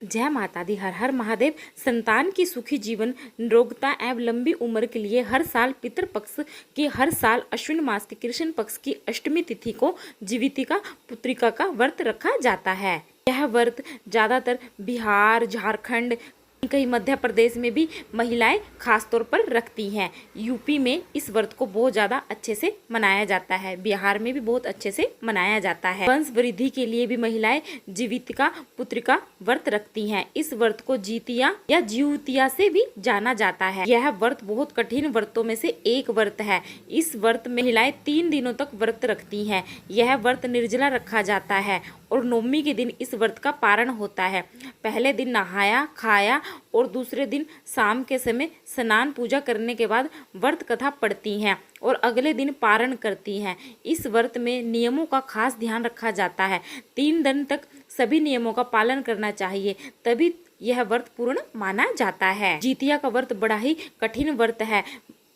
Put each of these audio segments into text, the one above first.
जय माता दी। हर हर महादेव। संतान की सुखी जीवन, निरोगता एवं लंबी उम्र के लिए हर साल पितृपक्ष की हर साल अश्विन मास के कृष्ण पक्ष की अष्टमी तिथि को जीवितिका पुत्रिका का व्रत रखा जाता है। यह व्रत ज्यादातर बिहार, झारखंड, कहीं मध्य प्रदेश में भी महिलाएं खास तौर पर रखती हैं। यूपी में इस व्रत को बहुत ज़्यादा अच्छे से मनाया जाता है। बिहार में भी बहुत अच्छे से मनाया जाता है। वंश वृद्धि के लिए भी महिलाएं जीवितिका पुत्रिका व्रत रखती हैं। इस व्रत को जीतिया या जीवतिया से भी जाना जाता है। यह व्रत बहुत कठिन व्रतों में से एक व्रत है। इस व्रत में महिलाएं 3 दिनों तक व्रत रखती हैं। यह व्रत निर्जला रखा जाता है और नवमी के दिन इस व्रत का पारण होता है। पहले दिन नहाया खाया और दूसरे दिन शाम के समय स्नान पूजा करने के बाद व्रत कथा पढ़ती हैं और अगले दिन पारण करती हैं। इस व्रत में नियमों का खास ध्यान रखा जाता है। 3 दिन तक सभी नियमों का पालन करना चाहिए, तभी यह व्रत पूर्ण माना जाता है। जीतिया का व्रत बड़ा ही कठिन व्रत है।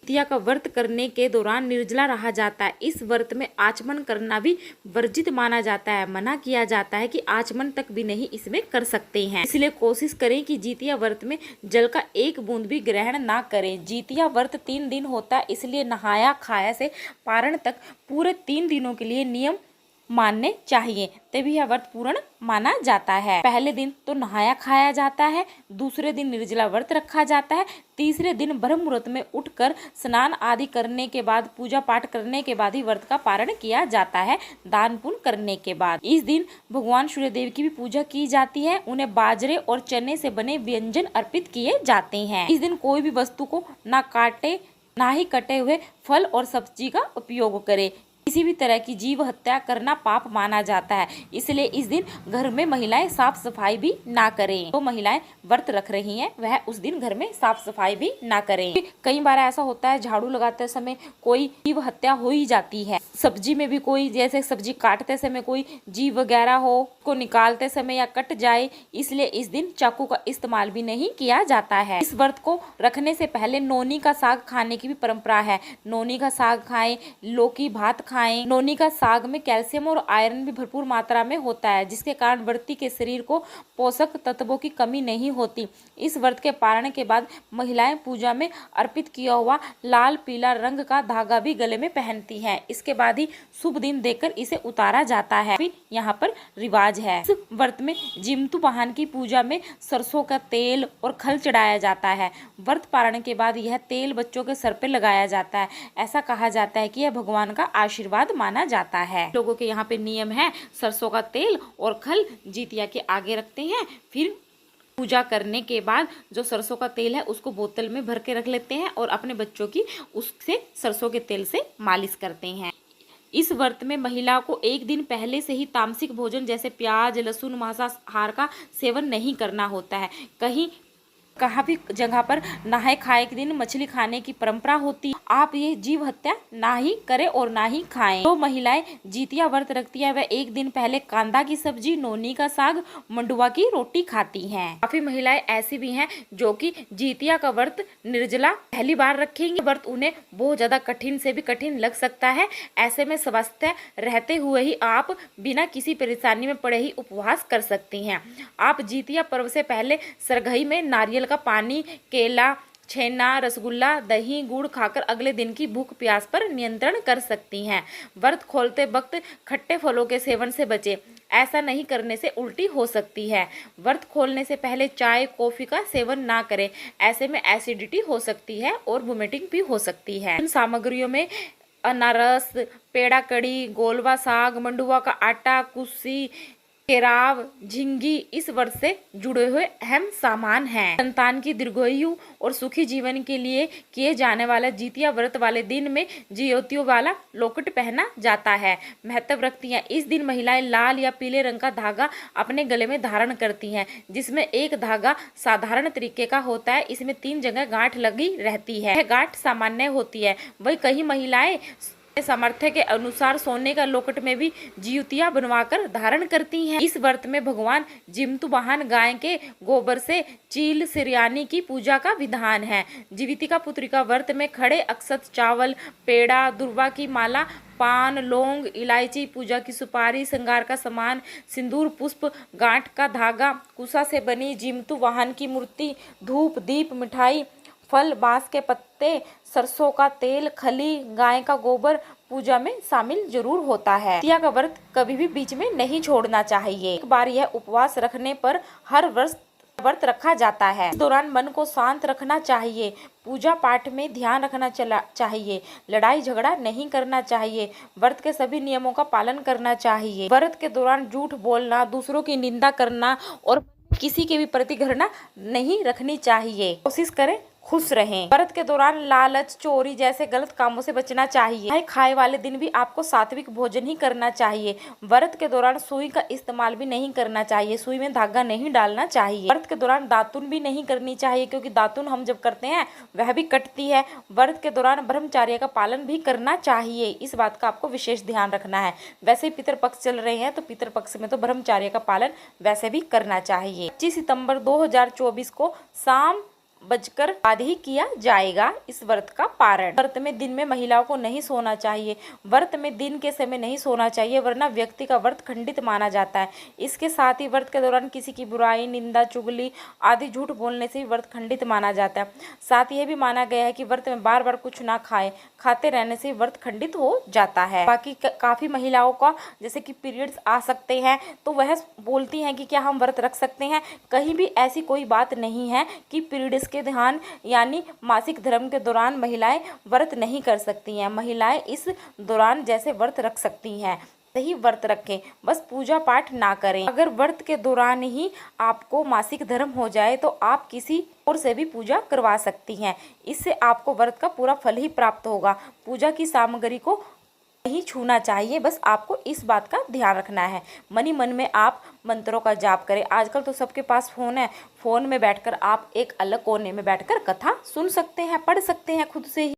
जीतिया का व्रत करने के दौरान निर्जला रहा जाता है। इस व्रत में आचमन करना भी वर्जित माना जाता है। मना किया जाता है कि आचमन तक भी नहीं इसमें कर सकते हैं। इसलिए कोशिश करें कि जीतिया व्रत में जल का एक बूंद भी ग्रहण ना करें। जीतिया व्रत 3 दिन होता है, इसलिए नहाया खाया से पारण तक पूरे 3 दिनों के लिए नियम मानने चाहिए, तभी यह व्रत पूर्ण माना जाता है। पहले दिन तो नहाया खाया जाता है, दूसरे दिन निर्जला व्रत रखा जाता है, तीसरे दिन ब्रह्म मुहूर्त में उठकर स्नान आदि करने के बाद पूजा पाठ करने के बाद ही व्रत का पारण किया जाता है, दान पुण्य करने के बाद। इस दिन भगवान सूर्य देव की भी पूजा की जाती है। उन्हें बाजरे और चने से बने व्यंजन अर्पित किए जाते हैं। इस दिन कोई भी वस्तु को ना काटे, ना ही कटे हुए फल और सब्जी का उपयोग करे। किसी भी तरह की जीव हत्या करना पाप माना जाता है, इसलिए इस दिन घर में महिलाएं साफ सफाई भी ना करें। तो महिलाएं व्रत रख रही हैं, वह उस दिन घर में साफ सफाई भी ना करें। कई बार ऐसा होता है झाड़ू लगाते समय कोई जीव हत्या हो ही जाती है। सब्जी में भी कोई, जैसे सब्जी काटते समय कोई जीव वगैरह हो, को निकालते समय या कट जाए, इसलिए इस दिन चाकू का इस्तेमाल भी नहीं किया जाता है। इस व्रत को रखने से पहले नोनी का साग खाने की भी परंपरा है। नोनी का साग खाएं, लौकी भात खाएं। नोनी का साग में कैल्शियम और आयरन भी भरपूर मात्रा में होता है, जिसके कारण व्रती के शरीर को पोषक तत्वों की कमी नहीं होती। इस व्रत के पारण के बाद महिलाएं पूजा में अर्पित किया हुआ लाल पीला रंग का धागा भी गले में पहनती हैं। इसके बाद ही शुभ दिन देखकर इसे उतारा जाता है। फिर यहाँ पर रिवाज है। इस व्रत में जिमतु वाहन की पूजा में सरसों का तेल और खल चढ़ाया जाता है। व्रत पारण के बाद यह तेल बच्चों के सर पे लगाया जाता है। ऐसा कहा जाता है कि यह भगवान का आशीर्वाद माना जाता है। लोगों के यहाँ पे नियम है, सरसों का तेल और खल जीतिया के आगे रखते हैं। फिर पूजा करने के बाद जो सरसों का तेल है उसको बोतल में भर के रख लेते हैं और अपने बच्चों की उससे सरसों के तेल से मालिश करते हैं। इस व्रत में महिला को एक दिन पहले से ही तामसिक भोजन जैसे प्याज, लहसुन, मांसाहार का सेवन नहीं करना होता है। कहाँ भी जगह पर नहाए खाए के दिन मछली खाने की परंपरा होती है। आप ये जीव हत्या ना ही करें और ना ही खाएं। तो महिलाएं जीतिया व्रत रखती है, वह एक दिन पहले कांदा की सब्जी, नोनी का साग, मंडुआ की रोटी खाती हैं। काफी महिलाएं ऐसी भी हैं जो कि जीतिया का व्रत निर्जला पहली बार रखेंगी। व्रत उन्हें बहुत ज्यादा कठिन से भी कठिन लग सकता है। ऐसे में स्वस्थ रहते हुए ही आप बिना किसी परेशानी में पड़े ही उपवास कर सकती हैं। आप जीतिया पर्व से पहले सरघई में नारियल का पानी, केला, छेना, रसगुल्ला, दही, गुड़ खाकर अगले दिन की भूख प्यास पर नियंत्रण कर सकती हैं। व्रत खोलते वक्त खट्टे फलों के सेवन से बचें। ऐसा नहीं करने से उल्टी हो सकती है। व्रत खोलने से पहले चाय, कॉफी का सेवन ना करें। ऐसे में एसिडिटी हो सकती है और वोमिटिंग भी हो सकती है। इन सामग्रियों में अनारस, पेड़ा कड़ी, गोलवा साग, मंडुआ का आटा, कुस्सी, केराव, झिंगी इस व्रत से जुड़े हुए अहम सामान हैं। संतान की दीर्घायु और सुखी जीवन के लिए किए जाने वाला जीतिया व्रत वाले दिन में ज्योतियों वाला लॉकेट पहना जाता है। महत्व रखती हैं। इस दिन महिलाएं लाल या पीले रंग का धागा अपने गले में धारण करती हैं, जिसमें एक धागा साधारण तरीके का होता है। इसमें 3 जगह गांठ लगी रहती है। यह गांठ सामान्य होती है। वही कई महिलाएं सामर्थ्य के अनुसार सोने का लॉकेट में भी जीवतिया बनवाकर धारण करती हैं। इस व्रत में भगवान जिमतु वाहन गाय के गोबर से चील सिरयानी की पूजा का विधान है। जीवितिका पुत्रिका व्रत में खड़े अक्षत, चावल, पेड़ा, दुर्वा की माला पान, लौंग, इलायची, पूजा की सुपारी, श्रृंगार का सामान, सिंदूर, पुष्प, गांठ का धागा, कुशा से बनी जिमतु, वाहन की मूर्ति, धूप, दीप, मिठाई, फल, बांस के पत्ते, सरसों का तेल, खली, गाय का गोबर पूजा में शामिल जरूर होता है। तृतीया का व्रत कभी भी बीच में नहीं छोड़ना चाहिए। एक बार यह उपवास रखने पर हर वर्ष व्रत रखा जाता है। इस दौरान मन को शांत रखना चाहिए, पूजा पाठ में ध्यान रखना चाहिए, लड़ाई झगड़ा नहीं करना चाहिए, व्रत के सभी नियमों का पालन करना चाहिए। व्रत के दौरान झूठ बोलना, दूसरों की निंदा करना और किसी के भी प्रति घृणा नहीं रखनी चाहिए। कोशिश करें खुश रहें। व्रत के दौरान लालच, चोरी जैसे गलत कामों से बचना चाहिए। खाए वाले दिन भी आपको सात्विक भोजन ही करना चाहिए। व्रत के दौरान सुई का इस्तेमाल भी नहीं करना चाहिए, सुई में धागा नहीं डालना चाहिए। व्रत के दौरान दातुन भी नहीं करनी चाहिए, क्योंकि दातुन हम जब करते हैं वह भी कटती है। व्रत के दौरान ब्रह्मचर्य का पालन भी करना चाहिए, इस बात का आपको विशेष ध्यान रखना है। वैसे ही पितृपक्ष चल रहे हैं तो पितृपक्ष में तो ब्रह्मचर्य का पालन वैसे भी करना चाहिए। 25 सितंबर 2024 को शाम बजकर बाद ही किया जाएगा इस व्रत का पारण। व्रत में दिन में महिलाओं को नहीं सोना चाहिए। व्रत में दिन के समय नहीं सोना चाहिए, वरना व्यक्ति का व्रत खंडित माना जाता है। इसके साथ ही व्रत के दौरान किसी की बुराई, निंदा, चुगली आदि झूठ बोलने से भी व्रत खंडित माना जाता है। साथ ही यह भी माना गया है कि व्रत में बार बार कुछ ना खाए, खाते रहने से व्रत खंडित हो जाता है। बाकी काफी महिलाओं का जैसे कि पीरियड्स आ सकते हैं तो वह बोलती हैं कि क्या हम व्रत रख सकते हैं। कहीं भी ऐसी कोई बात नहीं है कि पीरियड्स के ध्यान यानी मासिक धर्म के दौरान महिलाएं व्रत नहीं कर सकती हैं। महिलाएं इस दौरान जैसे व्रत रख सकती हैं सही व्रत रखें, बस पूजा पाठ ना करें। अगर व्रत के दौरान ही आपको मासिक धर्म हो जाए तो आप किसी और से भी पूजा करवा सकती हैं, इससे आपको व्रत का पूरा फल ही प्राप्त होगा। पूजा की सामग्री को नहीं छूना चाहिए, बस आपको इस बात का ध्यान रखना है। मनी मन में आप मंत्रों का जाप करें। आजकल तो सबके पास फोन है, फोन में बैठकर आप एक अलग कोने में बैठकर कथा सुन सकते हैं, पढ़ सकते हैं खुद से ही।